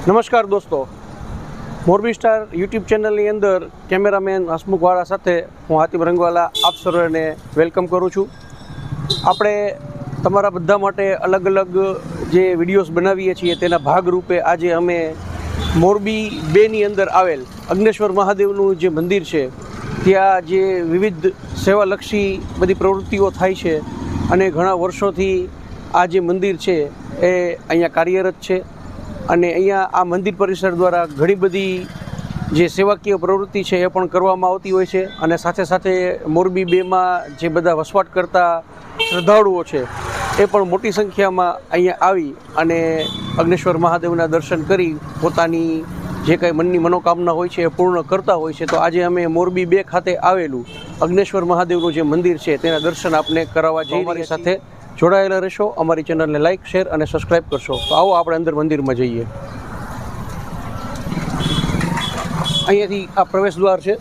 નમસ્કાર દોસ્તો, Morbi star YouTube ચેનલની અંદર કેમેરામેન હસમુખવાળા સાથે હું હાતિમ રંગવાલા આપ સર્વેને વેલકમ કરું છું. આપણે તમારા બધા માટે અલગ અલગ જે વિડીયોઝ બનાવીએ છીએ તેના ભાગરૂપે આજે અમે મોરબી 2ની અંદર આવેલ અગ્નેશ્વર મહાદેવનું જે મંદિર છે ત્યાં જે વિવિધ સેવાલક્ષી બધી પ્રવૃત્તિઓ થાય છે અને ઘણા વર્ષોથી આ જે મંદિર છે એ અહીંયા કાર્યરત છે અને અહીંયા આ મંદિર પરિસર દ્વારા ઘણી બધી જે સેવાકીય પ્રવૃત્તિ છે એ પણ કરવામાં આવતી હોય છે અને સાથે સાથે મોરબી 2માં જે બધા વસવાટ કરતા શ્રદ્ધાળુઓ છે એ પણ મોટી સંખ્યામાં અહીંયા આવી અને અગ્નેશ્વર મહાદેવના દર્શન કરી પોતાની જે કંઈ મનની મનોકામના હોય છે એ પૂર્ણ કરતા હોય છે. તો આજે અમે મોરબી 2 ખાતે આવેલું અગ્નેશ્વર મહાદેવનું જે મંદિર છે તેના દર્શન આપને કરાવવા જઈ રહ્યા સાથે જોડાયેલા રહેશો. અમારી ચેનલને લાઇક, શેર અને સબસ્ક્રાઈબ કરશો. તો આવો આપણે અંદર મંદિરમાં જઈએ. અહીંયાથી આ પ્રવેશ દ્વાર છે.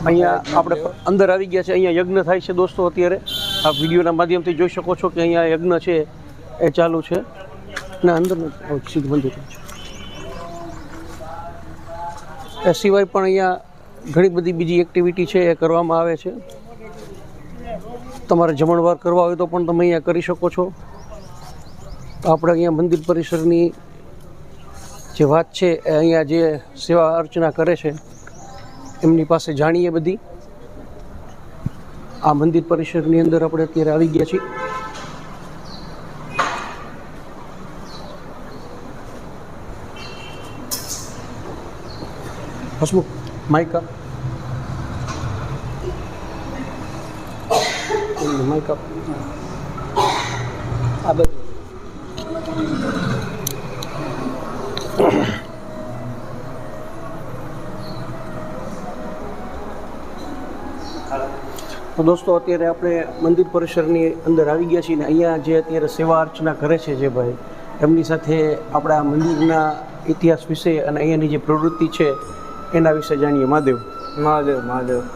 અહીંયા આપણે અંદર આવી ગયા છે. અહીંયા યજ્ઞ થાય છે દોસ્તો. અત્યારે આ વિડીયોના માધ્યમથી જોઈ શકો છો કે અહીંયા યજ્ઞ છે એ ચાલુ છે ના અંદર સીધું મંદિર છે. એ સિવાય પણ અહીંયા ઘણી બધી બીજી એક્ટિવિટી છે એ કરવામાં આવે છે. તમારે જમણવાર કરવા હોય તો પણ તમે અહીંયા કરી શકો છો. તો આપણે અહીંયા મંદિર પરિસરની જે વાત છે એ અહીંયા જે સેવા અર્ચના કરે છે એમની પાસે જાણીએ બધી. આ મંદિર પરિસરની અંદર આપણે અત્યારે આવી ગયા છીએ. હસમુખ માઇકા માઇકા આ બધું તો દોસ્તો અત્યારે આપણે મંદિર પરિસરની અંદર આવી ગયા છીએ ને અહીંયા જે અત્યારે સેવા અર્ચના કરે છે જે ભાઈ એમની સાથે આપણે આ મંદિરના ઇતિહાસ વિશે અને અહીંયાની જે પ્રવૃત્તિ છે એના વિશે જાણીએ. મહાદેવ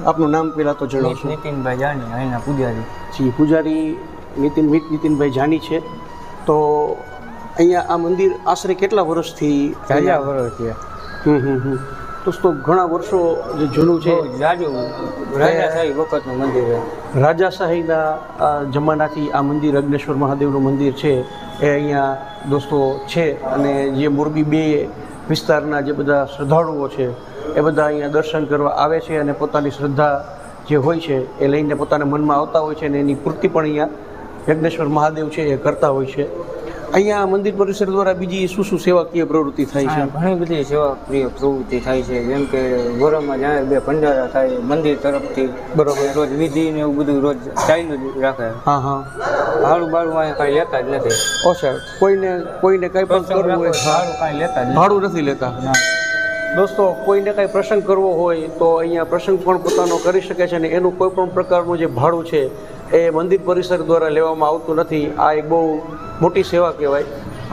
આપનું નામ પહેલાં તો જણાવશો. નીતિનભાઈ જાની, અહીંના પૂજારી. જી, પૂજારી નીતિનભાઈ જાની છે. તો અહીંયા આ મંદિર આશરે કેટલા વર્ષથી? 4 વર્ષ થયા. દોસ્તો ઘણા વર્ષો જે જૂનું છે. રાજાશાહી વખતનું મંદિર છે. રાજાશાહીના જમાનાથી આ મંદિર અગ્નેશ્વર મહાદેવનું મંદિર છે એ અહીંયા દોસ્તો છે અને જે મોરબી 2 વિસ્તારના જે બધા શ્રદ્ધાળુઓ છે એ બધા અહીંયા દર્શન કરવા આવે છે અને પોતાની શ્રદ્ધા જે હોય છે એ લઈને પોતાના મનમાં આવતા હોય છે અને એની પૂર્તિ પણ અહીંયા યજ્ઞેશ્વર મહાદેવ છે એ કરતા હોય છે. અહીંયા મંદિર પરિસર દ્વારા બીજી શું શું સેવાકીય પ્રવૃત્તિ થાય છે? ઘણી બધી સેવાપ્રિય પ્રવૃત્તિ થાય છે. જેમ કે ગોરમમાં જ્યાં 2 ભંડારા થાય મંદિર તરફથી. બરોબર. રોજ વિધિ ને એવું બધું રોજ ચાલુ જ રાખે. હા. ભાડું અહીંયા કાંઈ લેતા જ નથી. ઓછા કોઈને કંઈ પણ કરવું હોય ભાડું કાંઈ લેતા જ ભાડું નથી લેતા. દોસ્તો કોઈને કાંઈ પ્રસંગ કરવો હોય તો અહીંયા પ્રસંગ પણ પોતાનો કરી શકે છે અને એનું કોઈ પણ પ્રકારનું જે ભાડું છે એ મંદિર પરિસર દ્વારા લેવામાં આવતું નથી. આ એક બહુ મોટી સેવા કહેવાય.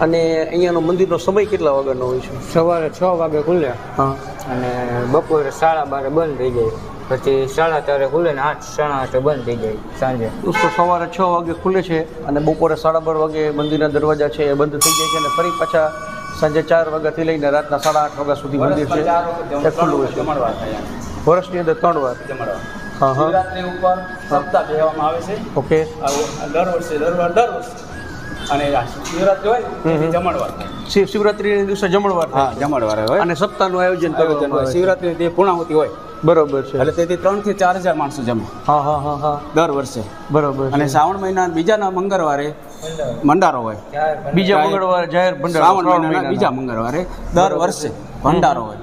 અને અહીંયાનો મંદિરનો સમય કેટલા વાગ્યાનો હોય છે? સવારે 6 વાગે ખુલે. હા. અને બપોરે 12:30 બંધ થઈ જાય. પછી 4:30 ખુલે ને 8-8:30 બંધ થઈ જાય સાંજે. દોસ્તો સવારે 6 વાગે ખુલે છે અને બપોરે 12:30 વાગે મંદિરના દરવાજા છે એ બંધ થઈ જાય છે અને ફરી પાછા સાંજે 4 વાગ્યાથી લઈને રાતના 8:30 વાગ્યા સુધી મંદિર છે એ ખુલ્લું હોય છે. વર્ષની અંદર 3 વાર. હા. શિવરાત્રી ઉપર સપ્તાહ કહેવામાં આવે છે. ઓકે. દર વર્ષે અને શિવરાત્રી હોય જમણવાર. શિવરાત્રીના દિવસે જમણવાર થાય. હા, જમણવાર હોય અને સપ્તાહનું આયોજન કરવામાં આવે છે. શિવરાત્રી તે પૂર્ણાહુતિ હોય. બરોબર છે. એટલે તેથી 3,000 થી 4,000 માણસો જમે. હા. દર વર્ષે. બરોબર. અને શ્રાવણ મહિના બીજાના મંગળવારે ભંડારો હોય. બીજા મંગળવારે જાહેર ભંડારો. શ્રાવણ મહિનાના બીજા મંગળવારે દર વર્ષે ભંડારો હોય.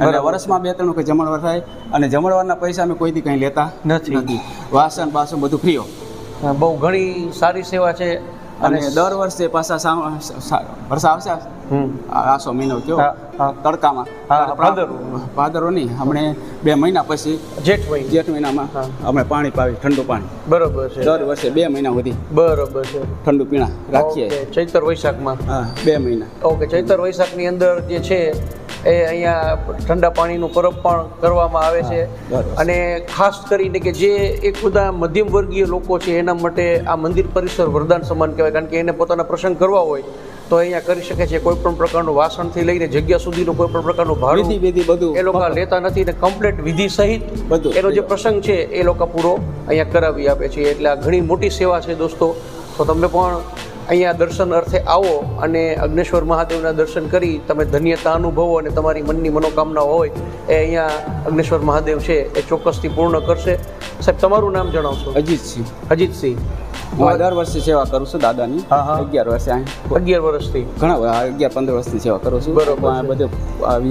એટલે વર્ષમાં 2-3 વખત જમણવાર થાય અને જમણવારના પૈસા અમે કોઈથી કંઈ લેતા નથી. વાસણ બાસણ બધું ફ્રી હોય. બહુ ઘણી સારી સેવા છે. અને દર વર્ષે પાછા વર્ષ આવશે આસો મહિનો કયો તડકામાં ભાદરો નહીં હમણે 2 મહિના પછી જેઠ મહિનામાં અમે પાણી પાવી ઠંડુ પાણી. બરોબર છે. દર વર્ષે 2 મહિના સુધી. બરોબર છે. ઠંડુ પીણા રાખીએ. ચૈત્ર વૈશાખમાં. હા, 2 મહિના. ઓકે. ચૈત્ર વૈશાખની અંદર જે છે એ અહીંયા ઠંડા પાણીનું પરબ પણ કરવામાં આવે છે અને ખાસ કરીને કે જે એક બધા મધ્યમ વર્ગીય લોકો છે એના માટે આ મંદિર પરિસર વરદાન સમાન કહેવાય, કારણ કે એને પોતાના પ્રસંગ કરવા હોય તો અહીંયા કરી શકે છે. કોઈ પણ પ્રકારનું વાસણથી લઈને જગ્યા સુધીનું કોઈ પણ પ્રકારનું ભાડું બધું એ લોકો લેતા નથી ને કમ્પ્લીટ વિધિ સહિત એનો જે પ્રસંગ છે એ લોકો પૂરો અહીંયા કરાવી આપે છે. એટલે આ ઘણી મોટી સેવા છે દોસ્તો. તો તમે પણ અહીંયા દર્શન અર્થે આવો અને અગ્નેશ્વર મહાદેવના દર્શન કરી તમે ધન્યતા અનુભવો અને તમારી મનની મનોકામનાઓ હોય એ અહીંયા અગ્નેશ્વર મહાદેવ છે એ ચોક્કસથી પૂર્ણ કરશે. સાહેબ તમારું નામ જણાવશો? અજીતસિંહ. અજીતસિંહ. હું 18 વર્ષથી સેવા કરું છું દાદાની. 11 વર્ષે 11 વર્ષથી ઘણા 11-15 વર્ષથી સેવા કરું છું. બરોબર. આ બધે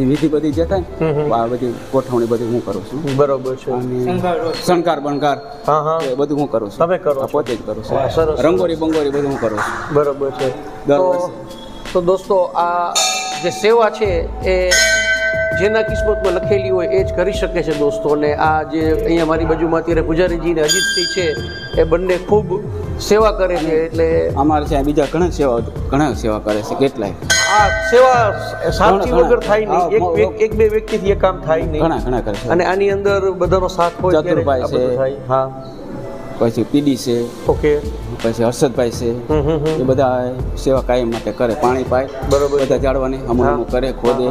વિધિ બધી જે થાય ને આ બધી ગોઠવણી બધી હું કરું છું. બરોબર છે. અને શણગાર બણગાર એ બધું હું કરું છું. તમે કરો છો? પોતે જ કરું છું. સરસ. રંગોળી બંગોળી બધું હું કરું છું. બરોબર છે. દર વર્ષે. તો દોસ્તો આ જે સેવા છે એ જેના કિસ્મતમાં લખેલી હોય એ જ કરી શકે છે દોસ્તો. અને આ જે અહીંયા મારી બાજુમાં અત્યારે પૂજારીજી ને અજીતસિંહ છે એ બંને ખૂબ સેવા કરે છે. એટલે અમારે ત્યાં બીજા ઘણા સેવા કરે છે કેટલાય. આ સેવા સાચી વગર થાય નહીં, એક બે વ્યક્તિથી એ કામ થાય નહીં, ઘણા કરે છે. અને આની અંદર બધાનો સાથ હોય ત્યારે ચતુરભાઈ આ બધું છે. થાય. હા, પછી પીડી છે, ઓકે, પછી હર્ષદભાઈ છે, એ બધા સેવા કાયમ માટે કરે. પાણી પાય, બરોબર, બધા જાળવાની અમુક કરે, ખોદે.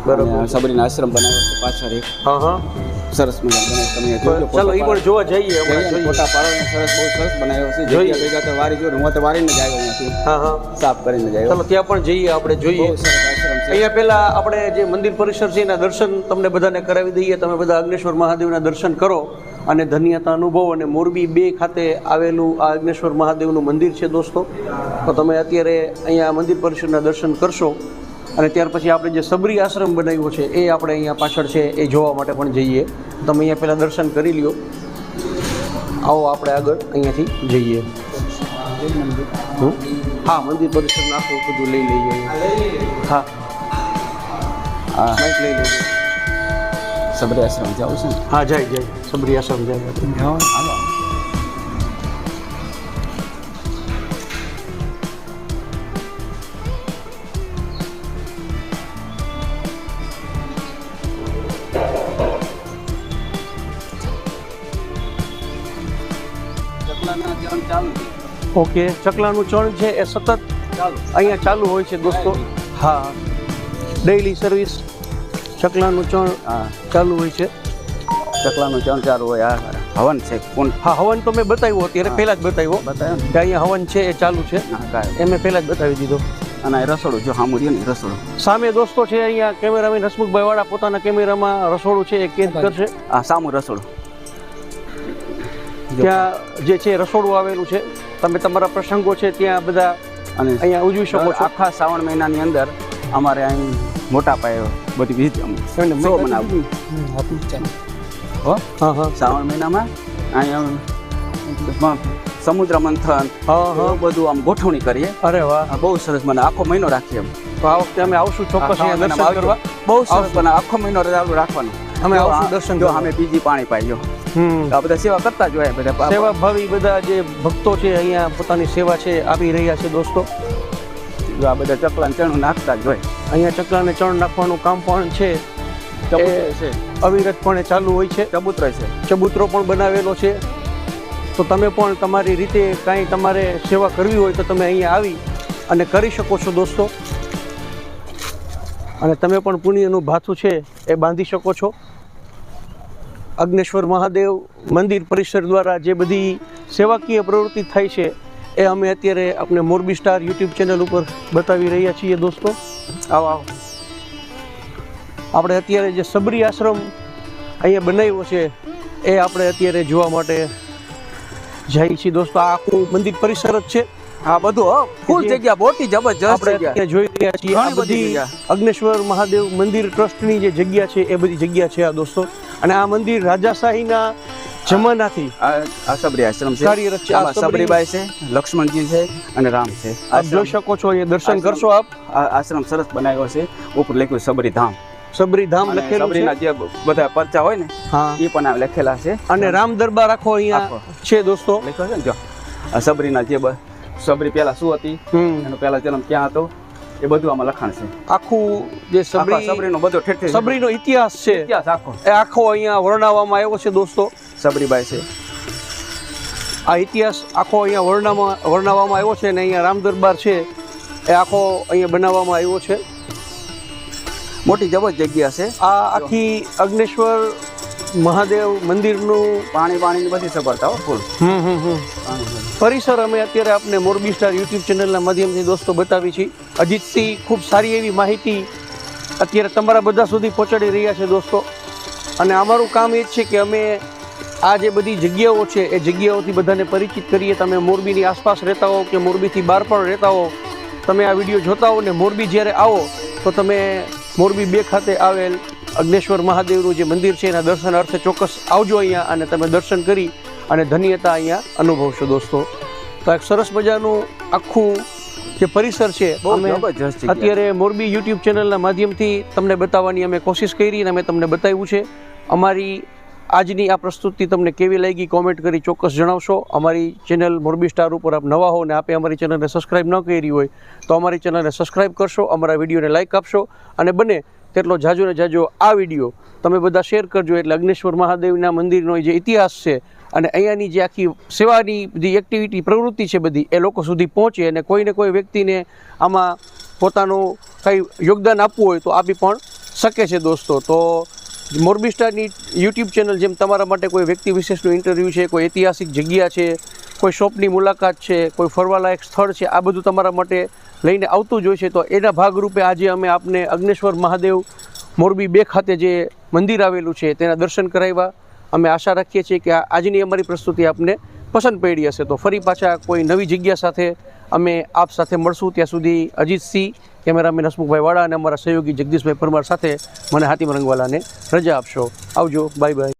બરોબર. સબરીના આશ્રમ બનાવ્યો છે પાછળ એક. હા હા, સરસ મજાનો તમે ચાલો એ પણ જોવા જઈએ. ફોટા પાડો. સરસ, બહુ સરસ બનાવ્યો છે. જોઈએ. ભેગા તો વારી જોડે હું તો વારીને જ આવ્યો અહીંયાથી. હા હા, સાફ કરીને જ આવ્યો. ચાલો ત્યાં પણ જઈએ આપણે, જોઈએ. બહુ સરસ આશ્રમ છે. અહીંયા પહેલા આપણે જે મંદિર પરિસર છે એના દર્શન તમને બધાને કરાવી દઈએ. તમે બધા અગ્નેશ્વર મહાદેવના દર્શન કરો અને ધન્યતા અનુભવો. અને મોરબી 2 ખાતે આવેલું આ અગ્નેશ્વર મહાદેવનું મંદિર છે દોસ્તો. તો તમે અત્યારે અહીંયા મંદિર પરિસરના દર્શન કરશો અને ત્યાર પછી આપણે જે સબરી આશ્રમ બનાવ્યો છે એ આપણે અહીંયા પાછળ છે એ જોવા માટે પણ જઈએ. તમે અહીંયા પહેલાં દર્શન કરી લ્યો. આવો આપણે આગળ અહીંયાથી જઈએ. હા, મંદિર પરિસર આખું બધું લઈ લઈએ. હા હા, માઇક લઈ લઈએ. સબરી આશ્રમ જાવ છે ને? હા, જાય સબરી આશ્રમ જાય. હાલો. ઓકે, ચકલાનું ચણ છે એ સતત અહીંયા ચાલુ હોય છે દોસ્તો. હા, ડેઈલી સર્વિસ ચકલાનું ચણ ચાલુ હોય છે. ચકલાનું ચણ ચાલુ હોય. આ હવન છે. હા, હવન તો મેં બતાવ્યો અત્યારે, પહેલાં જ બતાવ્યો કે અહીંયા હવન છે એ ચાલુ છે. એ મેં પહેલાં જ બતાવી દીધો. અને રસોડું જો સામું રહ્યું ને રસોડું સામે દોસ્તો છે. અહીંયા કેમેરામેન હસમુખભાઈ વાળા પોતાના કેમેરામાં રસોડું છે એ કેદ કરશે. આ સામું રસોડું. ત્યાં જે છે રસોડું આવેલું છે. તમે તમારા પ્રસંગો છે ત્યાં બધા અને અહીંયા ઉજવી શકો છો. આખા શ્રાવણ મહિનાની અંદર અમારે અહીં મોટા પાયે બધી વિધિ શો બનાવું. હો, હા હા, શ્રાવણ મહિનામાં અહીંયા સમુદ્ર મંથન એવું બધું આમ ગોઠવણી કરીએ. અરે વાહ, બહુ સરસ. મને આખો મહિનો રાખીએ એમ. તો આ વખતે અમે આવશું ચોક્કસ અહીંયા દર્શન કરવા. બહુ સરસ. મને આખો મહિનો ચાલુ રાખવાનું. અમે આવશું દર્શન જો કરવા. અમે બીજી પાણી પાઈ. આ બધા સેવા કરતા જ હોય. બધા સેવા ભાવી બધા જે ભક્તો છે અહીંયા પોતાની સેવા છે આપી રહ્યા છે દોસ્તો. જો આ બધા ચકલાને ચણું નાખતા જ હોય. અહીંયા ચકલાને ચણ નાખવાનું કામ પણ છે એ અવિરતપણે ચાલુ હોય છે. ચબૂતરો છે. ચબૂતરો પણ બનાવેલો છે. તો તમે પણ તમારી રીતે કાંઈ તમારે સેવા કરવી હોય તો તમે અહીંયા આવી અને કરી શકો છો દોસ્તો. અને તમે પણ પુણ્યનું ભાથું છે એ બાંધી શકો છો. અગ્નેશ્વર મહાદેવ મંદિર પરિસર દ્વારા જે બધી સેવાકીય પ્રવૃત્તિ થાય છે એ અમે અત્યારે આપણે મોરબી સ્ટાર યુટ્યુબ ચેનલ ઉપર બતાવી રહ્યા છીએ દોસ્તો. આવો આવો. આપણે અત્યારે જે સબરી આશ્રમ અહીંયા બનાવ્યો છે એ આપણે અત્યારે જોવા માટે જઈએ છીએ દોસ્તો. આ આખું મંદિર પરિસર જ છે. આ બધું ફૂલ જગ્યા મોટી જબરજસ્ત આપણે અત્યારે જોઈ રહ્યા છીએ. આ બધી અગ્નેશ્વર મહાદેવ મંદિર ટ્રસ્ટની જે જગ્યા છે એ બધી જગ્યા છે આ દોસ્તો. અને આ મંદિર રાજાશાહીના જમાનાથી આ સબરી આશ્રમ છે. કાર્યરત છે. આ સબરીબાઈ છે, લક્ષ્મણજી છે અને રામ છે. આપ જોઈ શકો છો. એ દર્શન કરશો આપ. આ આશ્રમ સરસ બનાવ્યો છે. ઉપર લખ્યું સબરી ધામ. સબરી ધામ લખેલું છે. સબરીના જે બધા પરચા હોય ને હા, એ પણ લખેલા છે. અને રામ દરબાર આખો અહીંયા છે દોસ્તો. લખ્યો છે ને જો આ સબરીના જે સબરી પહેલા શું હતી, એનો પહેલા જન્મ ક્યાં હતો, એ બધું આમાં લખાણ છે. આખું જે સબરીનો બધો ઠેઠ સબરીનો ઇતિહાસ છે ઇતિહાસ આખો એ આખો અહીંયા વર્ણવવામાં આવ્યો છે દોસ્તો. સબરીબાઈ છે. આ ઇતિહાસ આખો અહીંયા વર્ણવવામાં આવ્યો છે અને અહીંયા રામ દરબાર છે એ આખો અહીંયા બનાવવામાં આવ્યો છે. મોટી જબરજસ્ત જગ્યા છે. આ આખી અગ્નેશ્વર મહાદેવ મંદિરનું પાણીની બધી સગવડતા હો ફૂલ. પરિસર અમે અત્યારે આપને મોરબી સ્ટાર યુટ્યુબ ચેનલના માધ્યમથી દોસ્તો બતાવી છે. અજીતસિંહ ખૂબ સારી એવી માહિતી અત્યારે તમારા બધા સુધી પહોંચાડી રહ્યા છે દોસ્તો. અને અમારું કામ એ જ છે કે અમે આ જે બધી જગ્યાઓ છે એ જગ્યાઓથી બધાને પરિચિત કરીએ. તમે મોરબીની આસપાસ રહેતા હો કે મોરબીથી બહાર પણ રહેતા હો, તમે આ વિડીયો જોતા હો ને મોરબી જ્યારે આવો તો તમે મોરબી 2 ખાતે આવેલ અગ્નેશ્વર મહાદેવનું જે મંદિર છે એના દર્શન અર્થે ચોક્કસ આવજો અહીંયા અને તમે દર્શન કરી અને ધન્યતા અહીંયા અનુભવશો દોસ્તો. તો એક સરસ મજાનું આખું જે પરિસર છે અમે અત્યારે મોરબી યુટ્યુબ ચેનલના માધ્યમથી તમને બતાવવાની અમે કોશિશ કરી અને અમે તમને બતાવ્યું છે. અમારી આજની આ પ્રસ્તુતિ તમને કેવી લાગી કોમેન્ટ કરી ચોક્કસ જણાવશો. અમારી ચેનલ મોરબી સ્ટાર ઉપર આપ નવા હો ને આપે અમારી ચેનલને સબસ્ક્રાઈબ ન કરી હોય તો અમારી ચેનલને સબસ્ક્રાઈબ કરશો, અમારા વિડીયોને લાઇક આપશો અને બને તેટલો જાજો ને જાજો આ વિડીયો તમે બધા શેર કરજો. એટલે અગ્નેશ્વર મહાદેવના મંદિરનો જે ઇતિહાસ છે અને અહીંયાની જે આખી સેવાની બધી એક્ટિવિટી પ્રવૃત્તિ છે બધી એ લોકો સુધી પહોંચે અને કોઈને કોઈ વ્યક્તિને આમાં પોતાનું કંઈ યોગદાન આપવું હોય તો આપી પણ શકે છે દોસ્તો. તો મોરબી સ્ટારની યુટ્યુબ ચેનલ જેમ તમારા માટે કોઈ વ્યક્તિ વિશેષનું ઇન્ટરવ્યૂ છે, કોઈ ઐતિહાસિક જગ્યા છે, કોઈ શોપની મુલાકાત છે, કોઈ ફરવાલાયક સ્થળ છે, આ બધું તમારા માટે લઈને આવતું જ હોય છે. તો એના ભાગરૂપે આજે અમે આપને અગ્નેશ્વર મહાદેવ મોરબી 2 ખાતે જે મંદિર આવેલું છે તેના દર્શન કરાવ્યા. અમે આશા રાખીએ છીએ કે આજની અમારી પ્રસ્તુતિ આપને પસંદ પડી હશે. તો ફરી પાછા કોઈ નવી જગ્યા સાથે અમે આપ સાથે મળશું. ત્યાં સુધી અજીતસિંહ, કેમેરામેન હસમુખભાઈ વાળા અને અમારા સહયોગી જગદીશભાઈ પરમાર સાથે મને હાતિમ રંગવાલાને રજા આપશો. આવજો, બાય બાય.